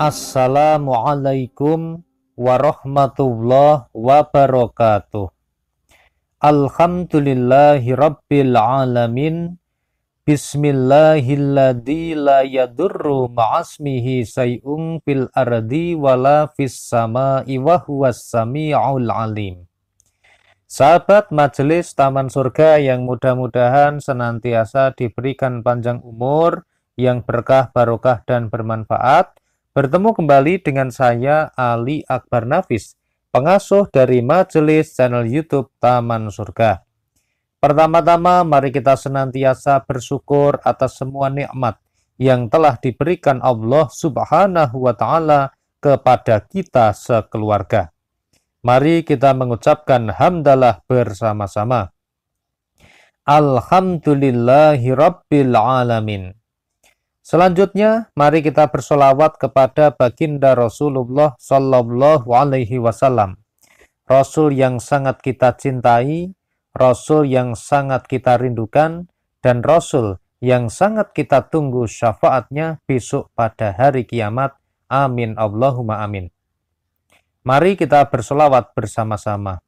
Assalamualaikum warahmatullahi wabarakatuh. Alhamdulillahi rabbil alamin. Bismillahilladzi la yadurru ma'asmihi say'un fil ardi wala fis sama'i wa huwas sami'ul alim. Sahabat majelis Taman Surga yang mudah-mudahan senantiasa diberikan panjang umur, yang berkah, barokah, dan bermanfaat. Bertemu kembali dengan saya, Ali Akbar Nafis, pengasuh dari majelis channel YouTube Taman Surga. Pertama-tama, mari kita senantiasa bersyukur atas semua nikmat yang telah diberikan Allah Subhanahu wa Ta'ala kepada kita sekeluarga. Mari kita mengucapkan hamdalah bersama-sama. Alhamdulillahi rabbil alamin. Selanjutnya, mari kita bersolawat kepada baginda Rasulullah Sallallahu Alaihi Wasallam, Rasul yang sangat kita cintai, Rasul yang sangat kita rindukan, dan Rasul yang sangat kita tunggu syafaatnya besok pada hari kiamat. Amin Allahumma amin. Mari kita bersolawat bersama-sama.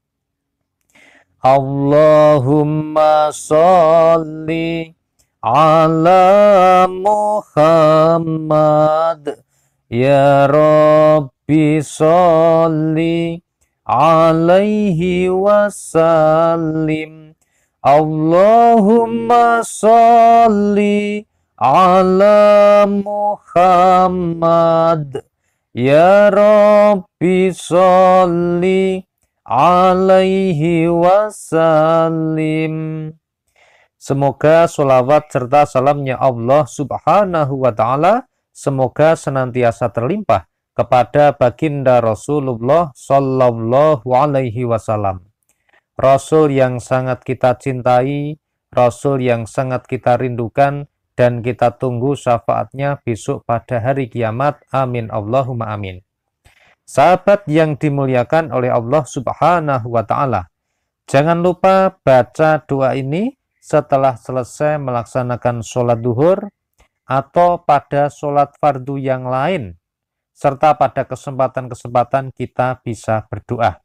Allahumma sholli ala Muhammad, ya Rabbi sholli alaihi wasallim. Allahumma sholli ala Muhammad, ya Rabbi sholli alaihi wasallim. Semoga sholawat serta salamnya Allah Subhanahu wa Ta'ala semoga senantiasa terlimpah kepada baginda Rasulullah Sallallahu Alaihi Wasallam, Rasul yang sangat kita cintai, Rasul yang sangat kita rindukan, dan kita tunggu syafaatnya besok pada hari kiamat. Amin Allahumma amin. Sahabat yang dimuliakan oleh Allah Subhanahu wa Ta'ala, jangan lupa baca doa ini setelah selesai melaksanakan sholat duhur atau pada sholat fardu yang lain, serta pada kesempatan-kesempatan kita bisa berdoa.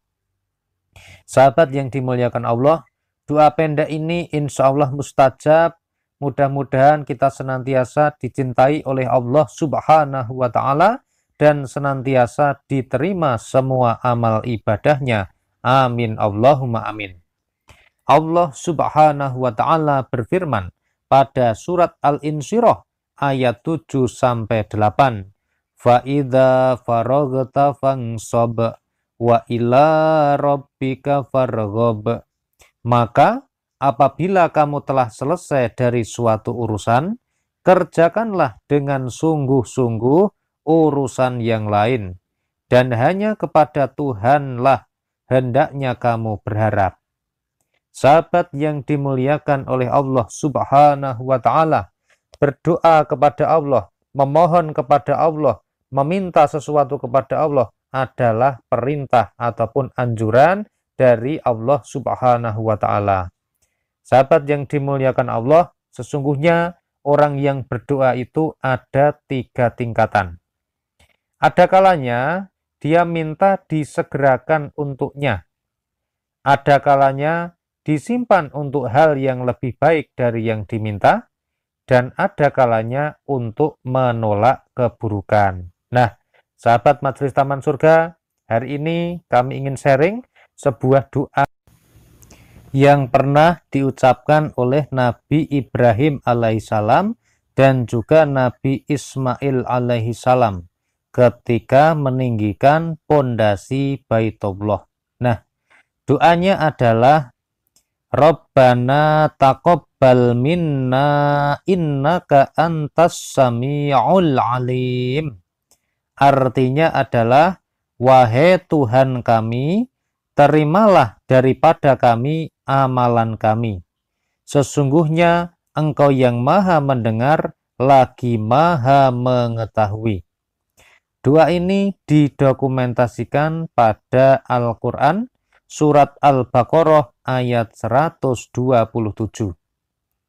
Sahabat yang dimuliakan Allah, doa pendek ini insya Allah mustajab. Mudah-mudahan kita senantiasa dicintai oleh Allah Subhanahu wa Ta'ala dan senantiasa diterima semua amal ibadahnya. Amin Allahumma amin. Allah Subhanahu wa Ta'ala berfirman pada surat Al-Insyirah ayat 7-8. Fa'idha faraghta fansab wa ila rabbika farghab. Maka apabila kamu telah selesai dari suatu urusan, kerjakanlah dengan sungguh-sungguh urusan yang lain, dan hanya kepada Tuhanlah hendaknya kamu berharap. Sahabat yang dimuliakan oleh Allah Subhanahu wa Ta'ala, berdoa kepada Allah, memohon kepada Allah, meminta sesuatu kepada Allah adalah perintah ataupun anjuran dari Allah Subhanahu wa Ta'ala. Sahabat yang dimuliakan Allah, sesungguhnya orang yang berdoa itu ada 3 tingkatan. Ada kalanya dia minta disegerakan untuknya. Ada kalanya disimpan untuk hal yang lebih baik dari yang diminta, dan ada kalanya untuk menolak keburukan. Nah, sahabat majelis Taman Surga, hari ini kami ingin sharing sebuah doa yang pernah diucapkan oleh Nabi Ibrahim alaihissalam dan juga Nabi Ismail alaihissalam ketika meninggikan pondasi Baitullah. Nah, doanya adalah Rabbana taqabbal minna innaka antas sami'ul alim. Artinya adalah, wahai Tuhan kami, terimalah daripada kami amalan kami. Sesungguhnya Engkau yang maha mendengar lagi maha mengetahui. Doa ini didokumentasikan pada Al-Quran surat Al-Baqarah ayat 127.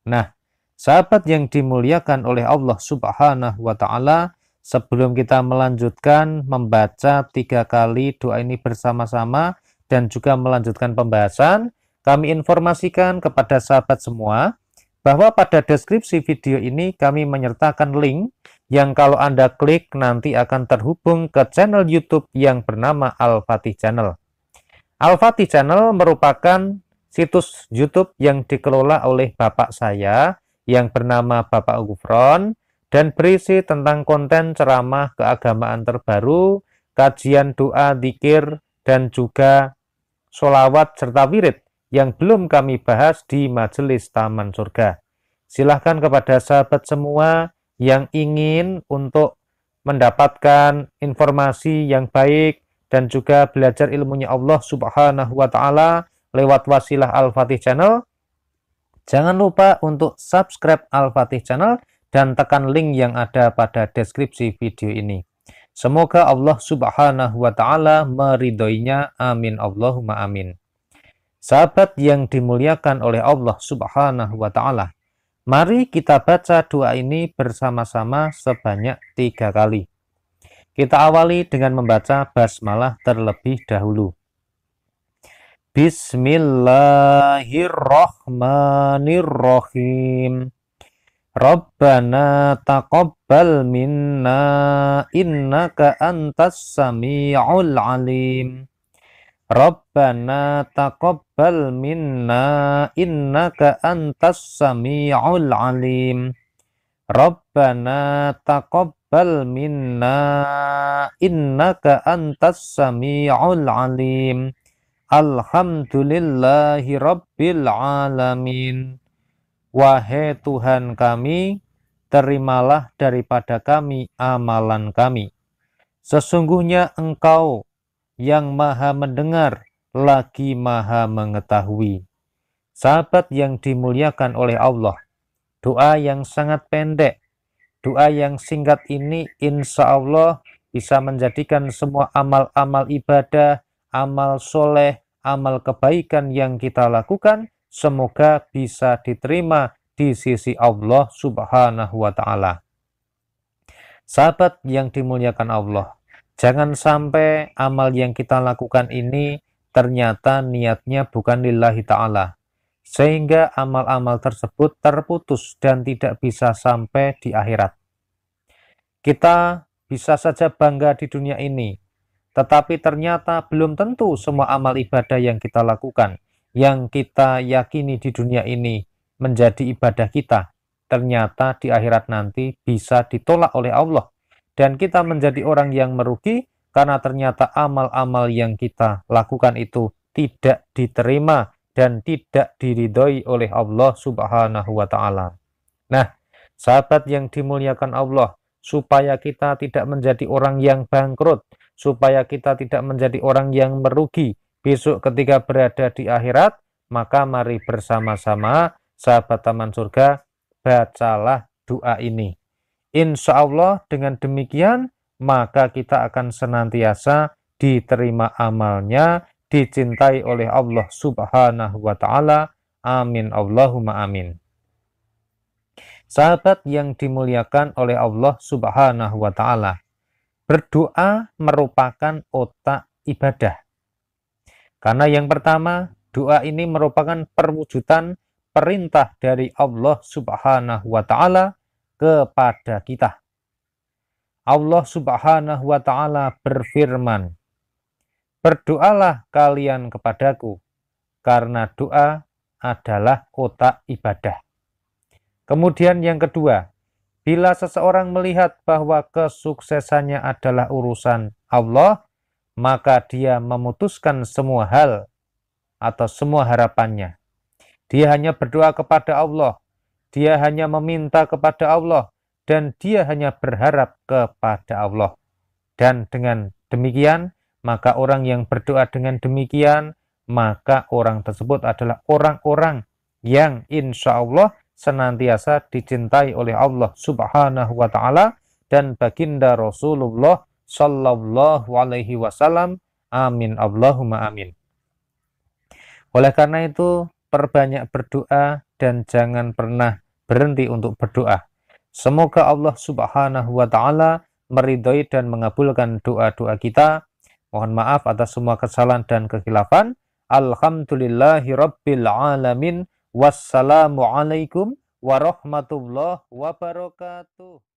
Nah, sahabat yang dimuliakan oleh Allah Subhanahu wa Ta'ala, sebelum kita melanjutkan membaca 3 kali doa ini bersama-sama dan juga melanjutkan pembahasan, kami informasikan kepada sahabat semua bahwa pada deskripsi video ini kami menyertakan link yang kalau Anda klik nanti akan terhubung ke channel YouTube yang bernama Al-Fatih Channel. Al-Fatih Channel merupakan situs YouTube yang dikelola oleh bapak saya yang bernama Bapak Gufron dan berisi tentang konten ceramah keagamaan terbaru, kajian doa, zikir, dan juga sholawat serta wirid yang belum kami bahas di Majelis Taman Surga. Silahkan kepada sahabat semua yang ingin untuk mendapatkan informasi yang baik dan juga belajar ilmunya Allah Subhanahu wa Ta'ala lewat wasilah Al-Fatih Channel, jangan lupa untuk subscribe Al-Fatih Channel dan tekan link yang ada pada deskripsi video ini. Semoga Allah Subhanahu wa Ta'ala meridhoinya. Amin Allahumma amin. Sahabat yang dimuliakan oleh Allah Subhanahu wa Ta'ala, mari kita baca doa ini bersama-sama sebanyak 3 kali. Kita awali dengan membaca basmalah terlebih dahulu. Bismillahirrahmanirrahim. Rabbana taqabbal minna innaka antas sami'ul alim. Rabbana taqabbal minna innaka antas sami'ul alim. Rabbana taqabbal minna innaka antas sami'ul alim. Alhamdulillahi rabbil alamin. Wahai Tuhan kami, terimalah daripada kami amalan kami. Sesungguhnya Engkau yang maha mendengar lagi maha mengetahui. Sahabat yang dimuliakan oleh Allah, doa yang sangat pendek, doa yang singkat ini insya Allah bisa menjadikan semua amal-amal ibadah, amal soleh, amal kebaikan yang kita lakukan semoga bisa diterima di sisi Allah Subhanahu wa Ta'ala. Sahabat yang dimuliakan Allah, jangan sampai amal yang kita lakukan ini ternyata niatnya bukan lillahi ta'ala, sehingga amal-amal tersebut terputus dan tidak bisa sampai di akhirat. Kita bisa saja bangga di dunia ini, tetapi ternyata belum tentu semua amal ibadah yang kita lakukan, yang kita yakini di dunia ini menjadi ibadah kita, ternyata di akhirat nanti bisa ditolak oleh Allah. Dan kita menjadi orang yang merugi karena ternyata amal-amal yang kita lakukan itu tidak diterima dan tidak diridhoi oleh Allah Subhanahu wa Ta'ala. Nah, sahabat yang dimuliakan Allah, supaya kita tidak menjadi orang yang bangkrut, supaya kita tidak menjadi orang yang merugi besok ketika berada di akhirat, maka mari bersama-sama sahabat Taman Surga bacalah doa ini. Insya Allah dengan demikian maka kita akan senantiasa diterima amalnya, dicintai oleh Allah Subhanahu wa Ta'ala. Amin Allahumma amin. Sahabat yang dimuliakan oleh Allah Subhanahu wa Ta'ala, berdoa merupakan otak ibadah. Karena yang pertama, doa ini merupakan perwujudan perintah dari Allah Subhanahu wa Ta'ala kepada kita. Allah Subhanahu wa Ta'ala berfirman, berdoalah kalian kepadaku, karena doa adalah otak ibadah. Kemudian yang kedua, bila seseorang melihat bahwa kesuksesannya adalah urusan Allah, maka dia memutuskan semua hal atau semua harapannya. Dia hanya berdoa kepada Allah, dia hanya meminta kepada Allah, dan dia hanya berharap kepada Allah. Dan dengan demikian, maka orang yang berdoa dengan demikian, maka orang tersebut adalah orang-orang yang insya Allah senantiasa dicintai oleh Allah Subhanahu wa Ta'ala dan baginda Rasulullah Sallallahu Alaihi Wasallam. Amin Allahumma amin. Oleh karena itu, perbanyak berdoa dan jangan pernah berhenti untuk berdoa. Semoga Allah Subhanahu wa Ta'ala meridhoi dan mengabulkan doa-doa kita. Mohon maaf atas semua kesalahan dan kekhilafan. Alhamdulillahirabbil alamin. Wassalamualaikum warahmatullahi wabarakatuh.